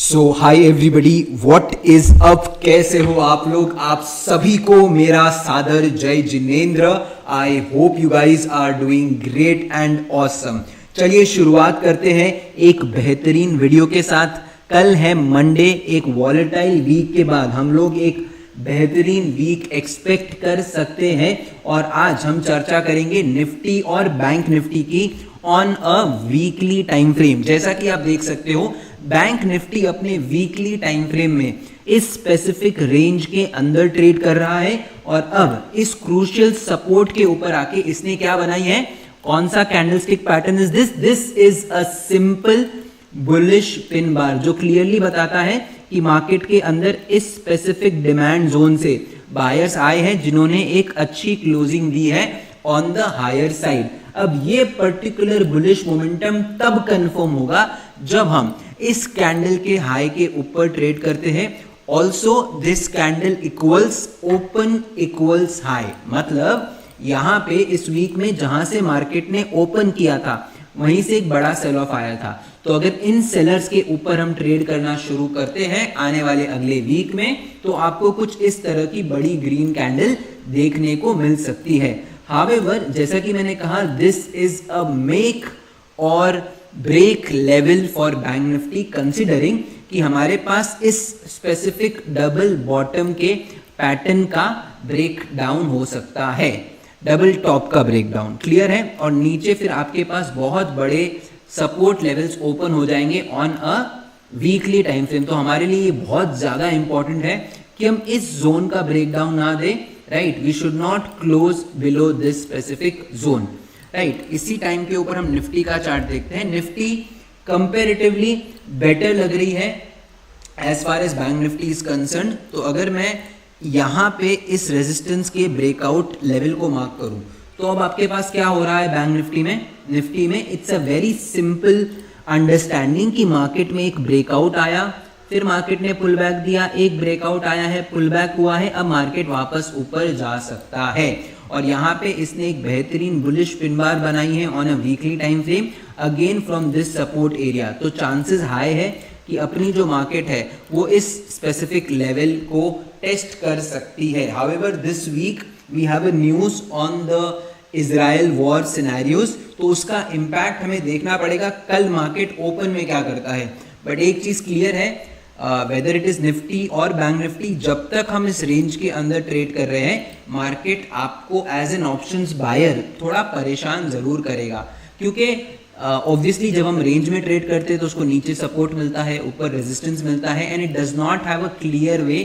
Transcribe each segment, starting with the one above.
So high everybody, what is up, कैसे हो आप लोग। आप सभी को मेरा सादर जय जिनेंद्र। I hope you guys are doing great and awesome. चलिए शुरुआत करते हैं एक बेहतरीन वीडियो के साथ। कल है मंडे, एक वॉलेटाइल वीक के बाद हम लोग एक बेहतरीन वीक एक्सपेक्ट कर सकते हैं और आज हम चर्चा करेंगे निफ्टी और बैंक निफ्टी की on a weekly time frame. जैसा कि आप देख सकते हो, बैंक निफ्टी अपने वीकली टाइम फ्रेम में इस स्पेसिफिक रेंज के अंदर ट्रेड कर रहा है और अब इस क्रूशियल सपोर्ट के ऊपर आके इसने क्या बनाई है, कौन सा candlestick pattern is this. This is a simple bullish pin bar जो क्लियरली बताता है कि मार्केट के अंदर इस स्पेसिफिक डिमांड जोन से बायर्स आए हैं जिन्होंने एक अच्छी क्लोजिंग दी है ऑन द हायर साइड। अब ये पर्टिकुलर बुलिश मोमेंटम तब कंफर्म होगा जब हम इस कैंडल के हाई के ऊपर ट्रेड करते हैं। Also this candle equals open equals high, मतलब यहां पे इस वीक में जहां से मार्केट ने ओपन किया था वहीं से एक बड़ा सेल ऑफ आया था। तो अगर इन सेलर्स के ऊपर हम ट्रेड करना शुरू करते हैं आने वाले अगले वीक में, तो आपको कुछ इस तरह की बड़ी ग्रीन कैंडल देखने को मिल सकती है। हावेवर, जैसा कि मैंने कहा, this is a make or break level for Bank Nifty, considering कि हमारे पास इस स्पेसिफिक डबल बॉटम के पैटर्न का ब्रेक डाउन हो सकता है, डबल टॉप का ब्रेक डाउन, क्लियर है। और नीचे फिर आपके पास बहुत बड़े सपोर्ट लेवल्स ओपन हो जाएंगे on a weekly time frame. तो हमारे लिए ये बहुत ज्यादा इंपॉर्टेंट है कि हम इस जोन का ब्रेक डाउन ना दें, right. We should not close below this specific zone, right. इसी टाइम के ऊपर हम निफ्टी का चार्ट देखते हैं। निफ्टी कंपैरेटिवली बेटर लग रही है as far as bank Nifty is concern. तो अगर मैं यहाँ पे इस रेजिस्टेंस के ब्रेकआउट लेवल को मार्क करूं, तो अब आपके पास क्या हो रहा है बैंक निफ्टी में। निफ्टी में it's a very simple understanding कि मार्केट में एक ब्रेकआउट आया, फिर मार्केट ने पुल बैक दिया, एक ब्रेकआउट आया है, पुल बैक हुआ है, अब मार्केट वापस ऊपर जा सकता है। और यहाँ पे इसने एक बेहतरीन बुलिश पिन बार बनाई है on a weekly time frame again from this support area. तो चांसेस हाई है कि अपनी जो मार्केट है वो इस स्पेसिफिक लेवल को टेस्ट कर सकती है। However, this week we have a news on the Israel war scenarios, तो उसका इम्पैक्ट हमें देखना पड़ेगा कल मार्केट ओपन में क्या करता है। बट एक चीज क्लियर है, वेदर इट इज निफ्टी और बैंक निफ्टी, जब तक हम इस रेंज के अंदर ट्रेड कर रहे हैं, मार्केट आपको एज एन ऑप्शंस बायर थोड़ा परेशान जरूर करेगा। क्योंकि ऑब्वियसली जब हम रेंज में ट्रेड करते हैं तो उसको नीचे सपोर्ट मिलता है, ऊपर रेजिस्टेंस मिलता है, and it does not have a clear way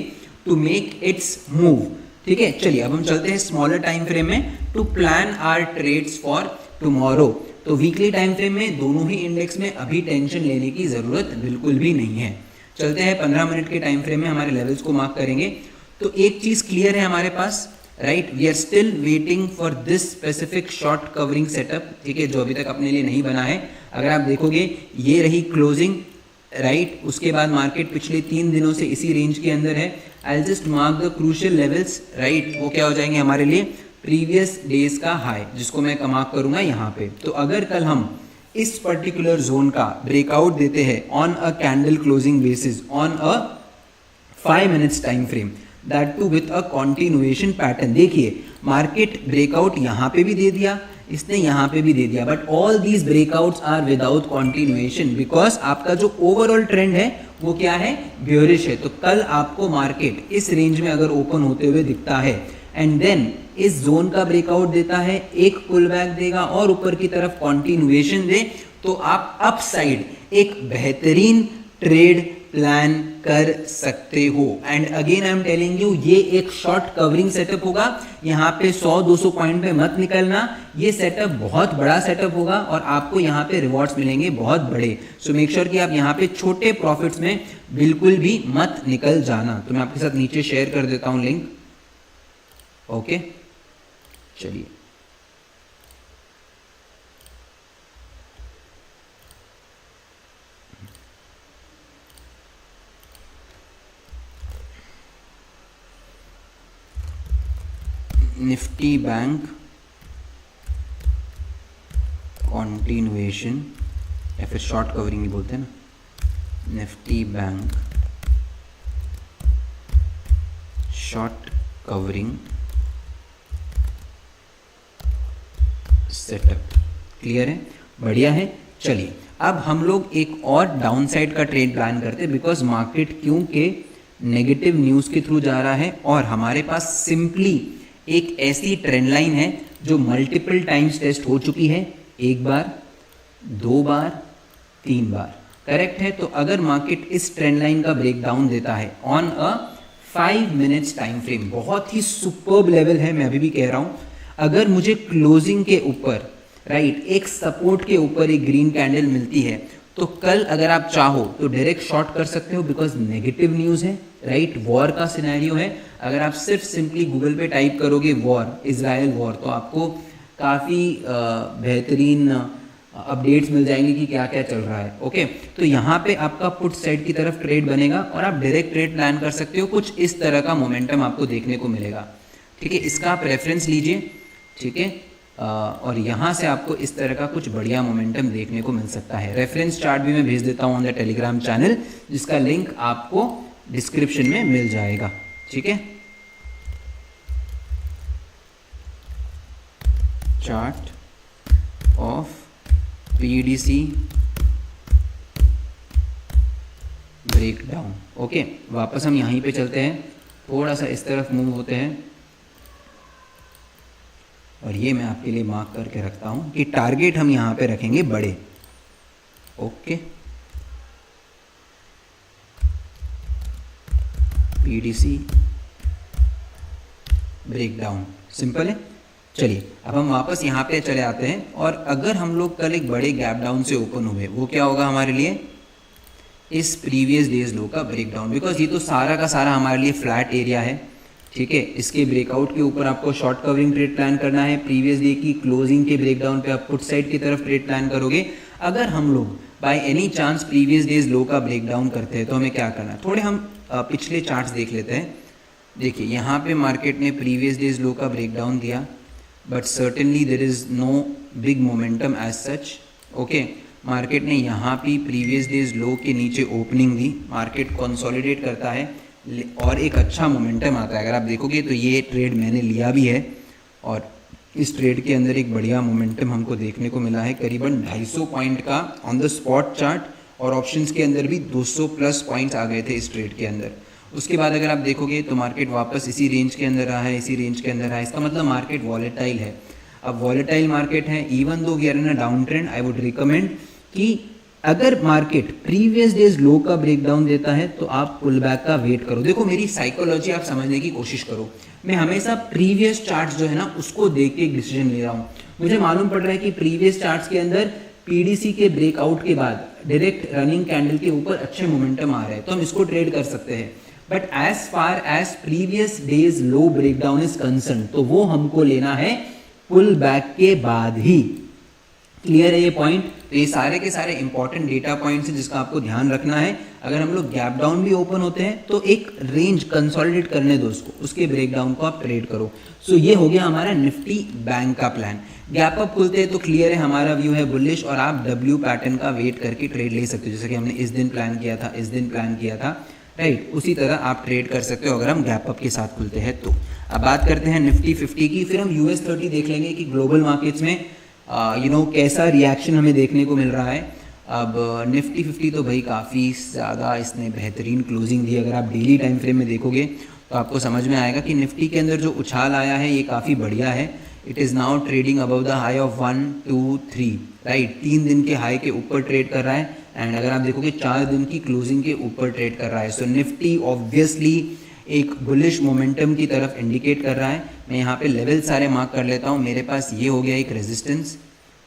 to make its move. ठीक है, चलिए अब हम चलते हैं स्मॉलर टाइम फ्रेम में to plan our trades for tomorrow. तो वीकली टाइम फ्रेम में दोनों ही इंडेक्स में अभी टेंशन लेने की जरूरत बिल्कुल भी नहीं है। चलते हैं 15 मिनट के टाइम फ्रेम में हमारे लेवल्स को मार्क करेंगे। तो एक चीज क्लियर है हमारे पास, right, we are still waiting for this specific short covering setup, ठीक है, जो अभी तक अपने लिए नहीं बना है। अगर आप देखोगे ये रही क्लोजिंग, राइट, उसके बाद मार्केट पिछले 3 दिनों से इसी रेंज के अंदर है। I will just mark the crucial levels, right, वो क्या हो जाएंगे हमारे लिए, प्रीवियस डेज का हाई, जिसको मैं मार्क करूंगा यहाँ पे। तो अगर कल हम इस पर्टिकुलर जोन का ब्रेकआउट देते हैं on a candle closing basis on a 5 minutes time frame, that too with a continuation pattern. देखिए मार्केट ब्रेकआउट यहाँ पे भी दे दिया, इसने यहाँ पे भी दे दिया, but all these breakouts are without continuation because आपका जो ओवरऑल ट्रेंड है वो क्या है, बेयरिश है। तो कल आपको मार्केट इस रेंज में अगर ओपन होते हुए दिखता है एंड देन इस जोन का ब्रेकआउट देता है, एक पुल बैक देगा और ऊपर की तरफ कंटिन्यूएशन दे, तो आप अप साइड एक बेहतरीन ट्रेड प्लान कर सकते हो। And again I am telling you, ये एक शॉर्ट कवरिंग सेटअप होगा। यहाँ पे 100-200 पॉइंट पे मत निकलना, ये सेटअप बहुत बड़ा सेटअप होगा और आपको यहाँ पे रिवॉर्ड्स मिलेंगे बहुत बड़े। सो मेक श्योर कि आप यहाँ पे छोटे प्रॉफिट्स में बिल्कुल भी मत निकल जाना। तो मैं आपके साथ नीचे शेयर कर देता हूँ लिंक, ओके। चलिए निफ्टी बैंक कॉन्टिन्यूएशन या फिर शॉर्ट कवरिंग भी बोलते हैं ना, Nifty bank short covering setup. Clear है, बढ़िया है। चलिए अब हम लोग एक और डाउन साइड का ट्रेड प्लान करते हैं, बिकॉज मार्केट क्योंकि नेगेटिव न्यूज़ के थ्रू जा रहा है और हमारे पास सिंपली एक ऐसी ट्रेंड लाइन है जो मल्टीपल टाइम्स टेस्ट हो चुकी है, एक बार, दो बार, तीन बार, करेक्ट है। तो अगर मार्केट इस ट्रेंड लाइन का ब्रेकडाउन देता है on a 5 minutes time frame, बहुत ही सुपर्ब लेवल है, मैं अभी भी कह रहा हूं। अगर मुझे क्लोजिंग के ऊपर राइट एक सपोर्ट के ऊपर एक ग्रीन कैंडल मिलती है तो कल अगर आप चाहो तो डायरेक्ट शॉर्ट कर सकते हो, बिकॉज नेगेटिव न्यूज़ है, राइट, वॉर का सिनेरियो है। अगर आप सिर्फ सिंपली गूगल पे टाइप करोगे वॉर, इजराइल वॉर, तो आपको काफ़ी बेहतरीन अपडेट्स मिल जाएंगे कि क्या क्या चल रहा है। ओके, तो यहाँ पे आपका पुट साइड की तरफ ट्रेड बनेगा और आप डायरेक्ट ट्रेड प्लान कर सकते हो। कुछ इस तरह का मोमेंटम आपको देखने को मिलेगा, ठीक है। इसका आप रेफरेंस लीजिए, ठीक है, और यहाँ से आपको इस तरह का कुछ बढ़िया मोमेंटम देखने को मिल सकता है। रेफरेंस चार्ट भी मैं भेज देता हूँ ऑन द टेलीग्राम चैनल, जिसका लिंक आपको डिस्क्रिप्शन में मिल जाएगा, ठीक है। Chart of PDC breakdown. Okay, वापस हम यहीं पे चलते हैं, थोड़ा सा इस तरफ मूव होते हैं और ये मैं आपके लिए मार्क करके रखता हूं कि टारगेट हम यहां पे रखेंगे बड़े। ओके, पीडीसी ब्रेकडाउन, सिंपल है। चलिए अब हम वापस यहाँ पे चले आते हैं और अगर हम लोग कल एक बड़े गैप डाउन से ओपन हुए, वो क्या होगा हमारे लिए, इस प्रीवियस डेज लो का ब्रेकडाउन, बिकॉज ये तो सारा का सारा हमारे लिए फ्लैट एरिया है, ठीक है। इसके ब्रेकआउट के ऊपर आपको शॉर्ट कवरिंग ट्रेड प्लान करना है। प्रीवियस डे की क्लोजिंग के ब्रेकडाउन पे आप पुट साइड की तरफ ट्रेड प्लान करोगे। अगर हम लोग by any chance previous days low का ब्रेकडाउन करते हैं तो हमें क्या करना है, थोड़े हम पिछले चार्ट्स देख लेते हैं। देखिए यहाँ पे मार्केट ने प्रीवियस डेज लो का ब्रेकडाउन दिया, but certainly there is no big momentum as such. Okay, market ने यहाँ भी प्रीवियस डेज लो के नीचे ओपनिंग दी, मार्केट कंसोलिडेट करता है और एक अच्छा मोमेंटम आता है। अगर आप देखोगे तो ये ट्रेड मैंने लिया भी है और इस ट्रेड के अंदर एक बढ़िया मोमेंटम हमको देखने को मिला है, करीबन 250 पॉइंट का ऑन द स्पॉट चार्ट, और ऑप्शंस के अंदर भी 200 प्लस पॉइंट्स आ गए थे इस ट्रेड के अंदर। उसके बाद अगर आप देखोगे तो मार्केट वापस इसी रेंज के अंदर रहा है, इसी रेंज के अंदर रहा है। इसका मतलब मार्केट वॉलेटाइल है। अब वॉलेटाइल मार्केट है, even though we are in a down trend, I would recommend कि अगर मार्केट प्रीवियस डेज लो का ब्रेकडाउन देता है तो आप पुल बैक का वेट करो। देखो मेरी साइकोलॉजी आप समझने की कोशिश करो, मैं हमेशा प्रीवियस चार्ट्स जो है ना उसको देख के एक डिसीजन ले रहा हूँ। मुझे मालूम पड़ रहा है कि प्रीवियस चार्ट्स के अंदर पीडीसी के ब्रेकआउट के बाद डायरेक्ट रनिंग कैंडल के ऊपर अच्छे मोमेंटम आ रहे हैं तो हम इसको ट्रेड कर सकते हैं। But as far as previous days low breakdown is concern तो वो हमको लेना है पुल बैक के बाद ही। क्लियर है ये पॉइंट? तो ये सारे के सारे इंपॉर्टेंट डेटा पॉइंट्स हैं जिसका आपको ध्यान रखना है। अगर हम लोग गैप डाउन भी ओपन होते हैं तो एक रेंज कंसोलिडेट करने दो उसको, उसके ब्रेकडाउन को आप ट्रेड करो। सो ये हो गया हमारा निफ्टी बैंक का प्लान। गैप अप खुलते हैं तो क्लियर है हमारा व्यू है बुलिश और आप डब्ल्यू पैटर्न का वेट करके ट्रेड ले सकते हो, जैसे कि हमने इस दिन प्लान किया था, इस दिन प्लान किया था, राइट। उसी तरह आप ट्रेड कर सकते हो अगर हम गैप अप के साथ खुलते हैं तो। अब बात करते हैं निफ्टी 50 की, फिर हम यूएस 30 देख लेंगे कि ग्लोबल मार्केट्स में कैसा रिएक्शन हमें देखने को मिल रहा है। अब निफ्टी 50 तो भाई काफ़ी ज़्यादा इसने बेहतरीन क्लोजिंग दी। अगर आप डेली टाइम फ्रेम में देखोगे तो आपको समझ में आएगा कि निफ्टी के अंदर जो उछाल आया है ये काफ़ी बढ़िया है। It is now trading above the high of 1 2 3, right. 3 दिन के हाई के ऊपर ट्रेड कर रहा है एंड अगर आप देखोगे 4 दिन की क्लोजिंग के ऊपर ट्रेड कर रहा है। सो निफ्टी ऑब्वियसली एक बुलिश मोमेंटम की तरफ इंडिकेट कर रहा है। मैं यहाँ पे लेवल सारे मार्क कर लेता हूँ। मेरे पास ये हो गया एक रेजिस्टेंस,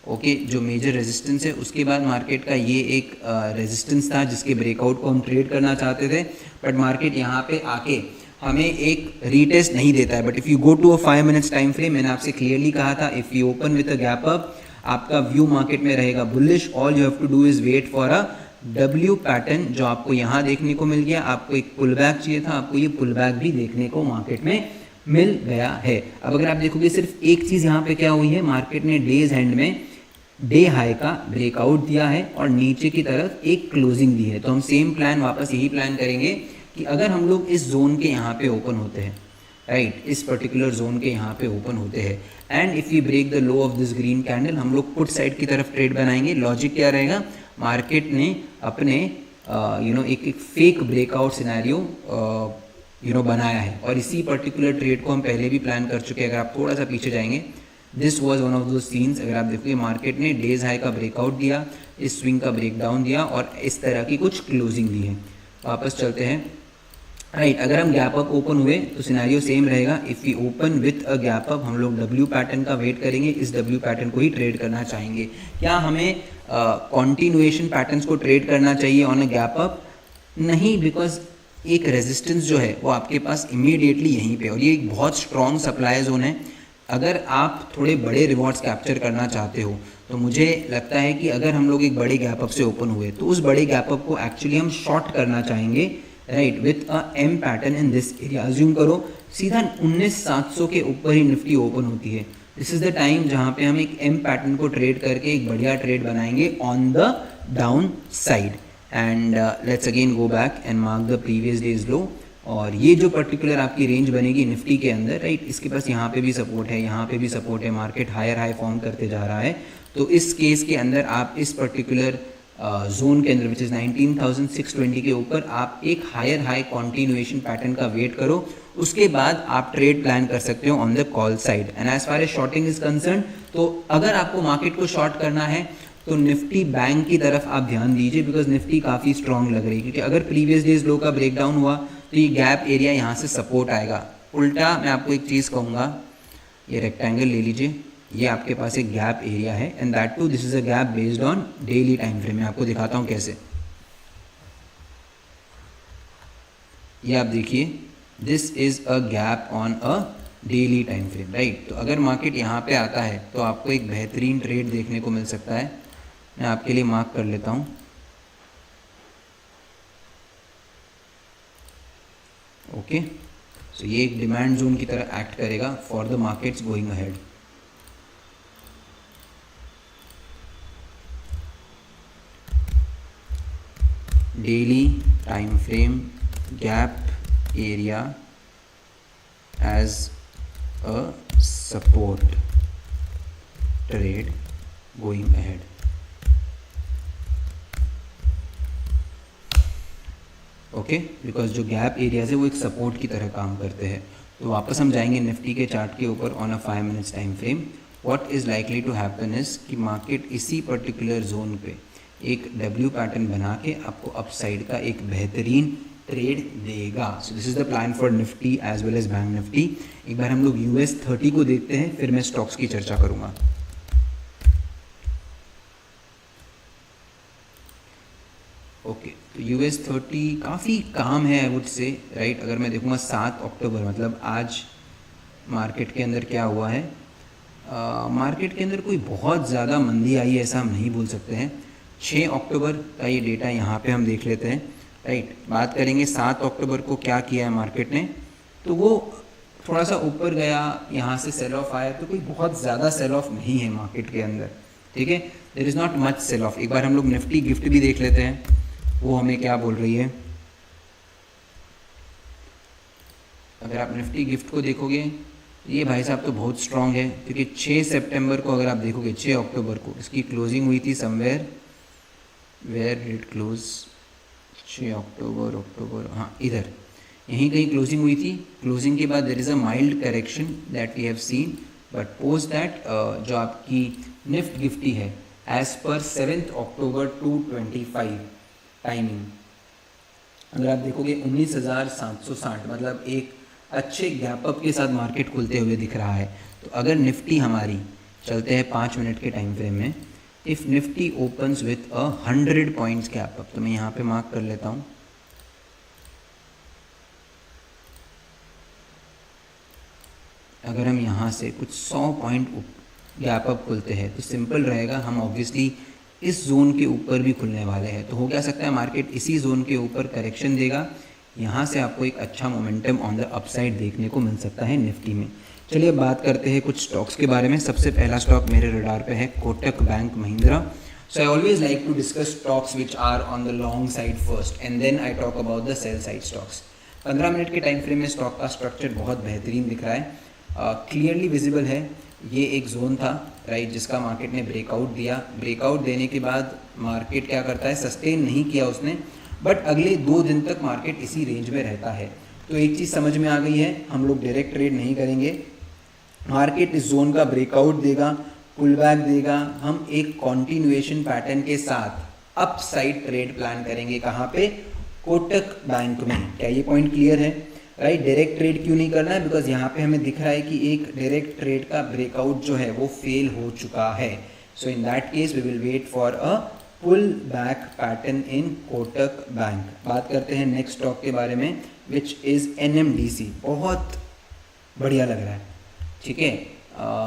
ओके, जो मेजर रेजिस्टेंस है। उसके बाद मार्केट का ये एक रेजिस्टेंस था जिसके ब्रेकआउट को हम ट्रेड करना चाहते थे, बट मार्केट यहाँ पे आके हमें एक रीटेस्ट नहीं देता है। But if you go to a 5 minutes time frame, मैंने आपसे क्लियरली कहा था if you open with a gap up आपका व्यू मार्केट में रहेगा bullish. All you have to do is wait for a W pattern जो आपको यहाँ देखने को मिल गया। आपको एक पुल बैक चाहिए था, आपको ये पुल बैक भी देखने को मार्केट में मिल गया है। अब अगर आप देखोगे सिर्फ एक चीज़ यहाँ पे क्या हुई है, मार्केट ने डेज एंड में डे हाई का ब्रेकआउट दिया है और नीचे की तरफ एक क्लोजिंग दी है। तो हम सेम प्लान वापस यही प्लान करेंगे कि अगर हम लोग इस जोन के यहाँ पे ओपन होते हैं, राइट, इस पर्टिकुलर जोन के यहाँ पे ओपन होते हैं and if we break the low of this green candle, हम लोग पुट साइड की तरफ ट्रेड बनाएंगे। लॉजिक क्या रहेगा, मार्केट ने अपने एक फेक ब्रेकआउट सिनेरियो बनाया है और इसी पर्टिकुलर ट्रेड को हम पहले भी प्लान कर चुके हैं। अगर आप थोड़ा सा पीछे जाएंगे, दिस वाज वन ऑफ दो सीन्स। अगर आप देखोगे मार्केट ने डेज हाई का ब्रेकआउट दिया, इस स्विंग का ब्रेकडाउन दिया और इस तरह की कुछ क्लोजिंग दी है। वापस चलते हैं, राइट। अगर हम गैप अप ओपन हुए तो सिनेरियो सेम रहेगा। If we open with a gap up, हम लोग डब्ल्यू पैटर्न का वेट करेंगे, इस डब्ल्यू पैटर्न को ही ट्रेड करना चाहेंगे। क्या हमें कॉन्टिन्यूएशन पैटर्न्स को ट्रेड करना चाहिए ऑन अ गैप अप? नहीं, बिकॉज एक रेजिस्टेंस जो है वो आपके पास इमीडिएटली यहीं पे, और ये एक बहुत स्ट्रॉन्ग सप्लाई जोन है। अगर आप थोड़े बड़े रिवॉर्ड्स कैप्चर करना चाहते हो तो मुझे लगता है कि अगर हम लोग एक बड़े गैप अप से ओपन हुए तो उस बड़े गैप अप को एक्चुअली हम शॉर्ट करना चाहेंगे, right, with a M pattern in this area. Assume करो सीधा 19,700 के ऊपर ही निफ्टी ओपन होती है। दिस इज द टाइम जहाँ पे हम एक एम पैटर्न को ट्रेड करके एक बढ़िया ट्रेड बनाएंगे on the down side. And let's again go back and mark the previous days low. और ये जो पर्टिकुलर आपकी रेंज बनेगी निफ्टी के अंदर, राइट, इसके पास यहाँ पे भी सपोर्ट है, यहाँ पे भी सपोर्ट है, मार्केट हायर हाई फॉर्म करते जा रहा है। तो इस केस के अंदर आप इस पर्टिकुलर जोन के अंदर विच इज़ 19,620 के ऊपर आप एक हायर हाई कॉन्टिन्यूएशन पैटर्न का वेट करो, उसके बाद आप ट्रेड प्लान कर सकते हो on the call side. And as far as shorting is concern, तो अगर आपको मार्केट को शॉर्ट करना है तो निफ्टी बैंक की तरफ आप ध्यान दीजिए, बिकॉज निफ्टी काफ़ी स्ट्रॉन्ग लग रही है। क्योंकि अगर प्रीवियस डेज लो का ब्रेकडाउन हुआ तो ये गैप एरिया यहाँ से सपोर्ट आएगा। उल्टा मैं आपको एक चीज़ कहूँगा, ये रेक्टेंगल ले लीजिए, ये आपके पास एक गैप एरिया है and that too this is a gap based on daily time frame. मैं आपको दिखाता हूँ कैसे। ये आप देखिए, this is a gap on a daily time frame, right. तो अगर मार्केट यहाँ पे आता है तो आपको एक बेहतरीन ट्रेड देखने को मिल सकता है। मैं आपके लिए मार्क कर लेता हूँ। ओके, सो ये एक डिमांड जोन की तरह एक्ट करेगा for the markets going ahead. Daily time frame gap area as a support trade going ahead. Okay, because जो गैप एरियाज है वो एक सपोर्ट की तरह काम करते हैं। तो वापस हम जाएंगे निफ्टी के चार्ट के ऊपर on a 5 minutes time frame. What is likely to happen is कि मार्केट इसी पर्टिकुलर जोन पे एक डब्ल्यू पैटर्न बना के आपको अपसाइड का एक बेहतरीन ट्रेड देगा। So this is the plan for Nifty as well as bank Nifty. एक बार हम लोग US30 को देखते हैं, फिर मैं स्टॉक्स की चर्चा करूंगा। ओके, तो US30 काफ़ी काम है आई वुड से, राइट। अगर मैं देखूंगा 7 अक्टूबर, मतलब आज मार्केट के अंदर क्या हुआ है, मार्केट के अंदर कोई बहुत ज़्यादा मंदी आई है ऐसा हम नहीं बोल सकते हैं। 6 अक्टूबर का ये डेटा यहाँ पे हम देख लेते हैं, राइट। बात करेंगे 7 अक्टूबर को क्या किया है मार्केट ने, तो वो थोड़ा सा ऊपर गया, यहाँ से सेल ऑफ आया, तो कोई बहुत ज़्यादा सेल ऑफ नहीं है मार्केट के अंदर, ठीक है। There is not much sell off. एक बार हम लोग निफ्टी गिफ्ट भी देख लेते हैं, वो हमें क्या बोल रही है। अगर आप निफ्टी गिफ्ट को देखोगे, ये भाई साहब तो बहुत स्ट्रांग है, क्योंकि 6 सितंबर को अगर आप देखोगे, 6 अक्टूबर को इसकी क्लोजिंग हुई थी समवेयर, वेयर डिड क्लोज, 6 अक्टूबर, हाँ इधर यहीं कहीं क्लोजिंग हुई थी। क्लोजिंग के बाद there is a mild correction that we have seen, but post that जो आपकी निफ्ट गिफ्टी है एज पर 7 अक्टूबर 225 टाइमिंग, अगर आप देखोगे 19,760, मतलब एक अच्छे गैप अप के साथ मार्केट खुलते हुए दिख रहा है। तो अगर निफ्टी हमारी, चलते हैं 5 मिनट के टाइम फ्रेम में, if Nifty opens with a 100 points gap up, तो मैं यहाँ पे मार्क कर लेता हूँ। अगर हम यहाँ से कुछ 100 पॉइंट गैप अप खुलते हैं तो सिंपल रहेगा, हम ऑब्वियसली इस जोन के ऊपर भी खुलने वाले हैं। तो हो क्या सकता है, मार्केट इसी जोन के ऊपर करेक्शन देगा, यहाँ से आपको एक अच्छा मोमेंटम ऑन द अपसाइड देखने को मिल सकता है निफ्टी में। चलिए बात करते हैं कुछ स्टॉक्स के बारे में। सबसे पहला स्टॉक मेरे रडार पे है Kotak bank Mahindra. So I always like to discuss stocks which are on the long side first and then I talk about the sell side stocks. 15 minute के टाइम फ्रेम में स्टॉक का स्ट्रक्चर बहुत बेहतरीन दिख रहा है, क्लियरली विजिबल है। ये एक जोन था राइट, जिसका मार्केट ने ब्रेकआउट दिया। ब्रेकआउट देने के बाद मार्केट क्या करता है, सस्टेन नहीं किया उसने, बट अगले 2 दिन तक मार्केट इसी रेंज में रहता है। तो एक चीज़ समझ में आ गई है, हम लोग डायरेक्ट ट्रेड नहीं करेंगे। मार्केट इस जोन का ब्रेकआउट देगा, पुल बैक देगा, हम एक कॉन्टिन्यूएशन पैटर्न के साथ अप साइड ट्रेड प्लान करेंगे। कहाँ पे, कोटक बैंक में। क्या ये पॉइंट क्लियर है राइट? डायरेक्ट ट्रेड क्यों नहीं करना है, बिकॉज यहाँ पे हमें दिख रहा है कि एक डायरेक्ट ट्रेड का ब्रेकआउट जो है वो फेल हो चुका है। So in that case we will wait for a pull back pattern in Kotak bank. बात करते हैं नेक्स्ट स्टॉक के बारे में विच इज़ NMDC। बहुत बढ़िया लग रहा है, ठीक है।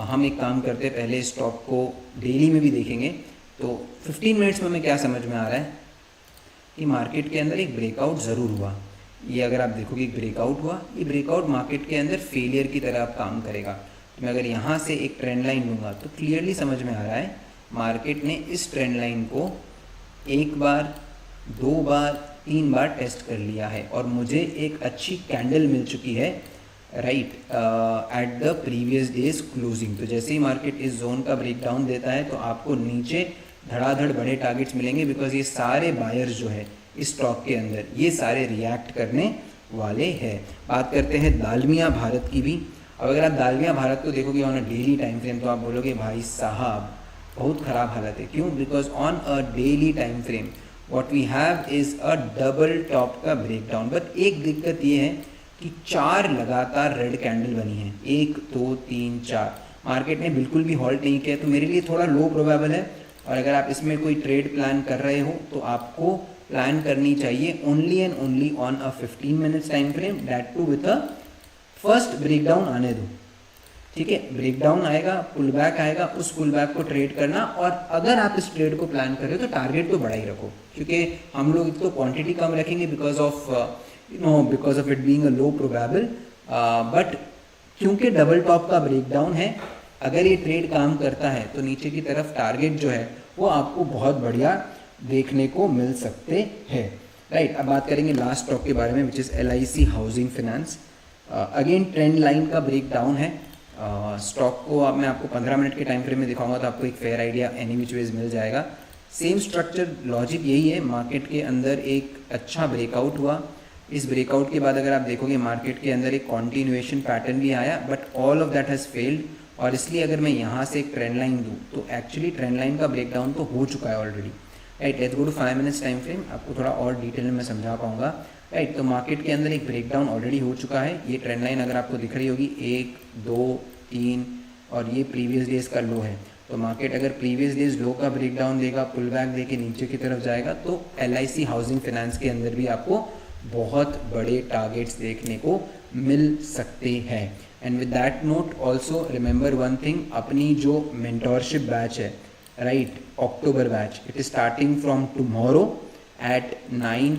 हम एक काम करते हैं, पहले स्टॉक को डेली में भी देखेंगे। तो 15 मिनट्स में हमें क्या समझ में आ रहा है कि मार्केट के अंदर एक ब्रेकआउट ज़रूर हुआ। ये अगर आप देखोगे एक ब्रेकआउट हुआ, ये ब्रेकआउट मार्केट के अंदर फेलियर की तरह आप काम करेगा। तो मैं अगर यहाँ से एक ट्रेंड लाइन लूँगा तो क्लियरली समझ में आ रहा है मार्केट ने इस ट्रेंड लाइन को 1 बार 2 बार 3 बार टेस्ट कर लिया है और मुझे एक अच्छी कैंडल मिल चुकी है right at the previous days closing. तो जैसे ही मार्केट इस जोन का ब्रेकडाउन देता है तो आपको नीचे धड़ाधड़ बड़े टारगेट्स मिलेंगे, बिकॉज ये सारे बायर्स जो है इस स्टॉक के अंदर ये सारे रिएक्ट करने वाले हैं। बात करते हैं दालमिया भारत की भी। अब अगर आप दालमिया भारत को देखोगे on a daily time frame तो आप बोलोगे भाई साहब बहुत ख़राब हालत है। क्यों? Because on a daily time frame what we have is a double top का ब्रेकडाउन। बट एक दिक्कत ये है कि 4 लगातार रेड कैंडल बनी है, 1 2 3 4। मार्केट ने बिल्कुल भी हॉल्ट नहीं किया, तो मेरे लिए थोड़ा लो प्रोबेबल है। और अगर आप इसमें कोई ट्रेड प्लान कर रहे हो तो आपको प्लान करनी चाहिए only and only on a 15 minutes time frame, that too with a first breakdown आने दो, ठीक है। ब्रेकडाउन आएगा, पुल बैक आएगा, उस पुल बैक को ट्रेड करना। और अगर आप इस ट्रेड को प्लान कर रहे हो तो टारगेट तो बड़ा ही रखो, क्योंकि हम लोग एक तो क्वांटिटी कम रखेंगे because of it being a low probable, but क्योंकि डबल टॉप का ब्रेकडाउन है, अगर ये ट्रेड काम करता है तो नीचे की तरफ टारगेट जो है वो आपको बहुत बढ़िया देखने को मिल सकते हैं राइट। अब बात करेंगे लास्ट स्टॉक के बारे में which is LIC housing finance. Again trend line का ब्रेकडाउन है। स्टॉक को अब मैं आपको 15 मिनट के टाइम फ्रेम में दिखाऊंगा तो आपको एक fair idea any which ways मिल जाएगा। सेम स्ट्रक्चर लॉजिक यही है, मार्केट के अंदर एक अच्छा ब्रेकआउट हुआ। इस ब्रेकआउट के बाद अगर आप देखोगे मार्केट के अंदर एक कॉन्टिन्यूएशन पैटर्न भी आया, but all of that has failed. और इसलिए अगर मैं यहाँ से एक ट्रेंड लाइन दूँ तो एक्चुअली ट्रेंड लाइन का ब्रेकडाउन तो हो चुका है already right. Let's go to 5 minutes time frame, आपको थोड़ा और डिटेल में मैं समझा पाऊंगा राइट। तो मार्केट के अंदर एक ब्रेकडाउन ऑलरेडी हो चुका है। ये ट्रेंड लाइन अगर आपको दिख रही होगी 1 2 3 और ये प्रीवियस डेज का लो है। तो मार्केट अगर प्रीवियस डेज लो का ब्रेकडाउन देगा, पुल बैक दे के नीचे की तरफ जाएगा, तो LIC हाउसिंग फाइनेंस के अंदर भी आपको बहुत बड़े टारगेट्स देखने को मिल सकते हैं। And with that note also remember one thing, अपनी जो मेंटोरशिप बैच है right, October batch, it is starting from tomorrow at 9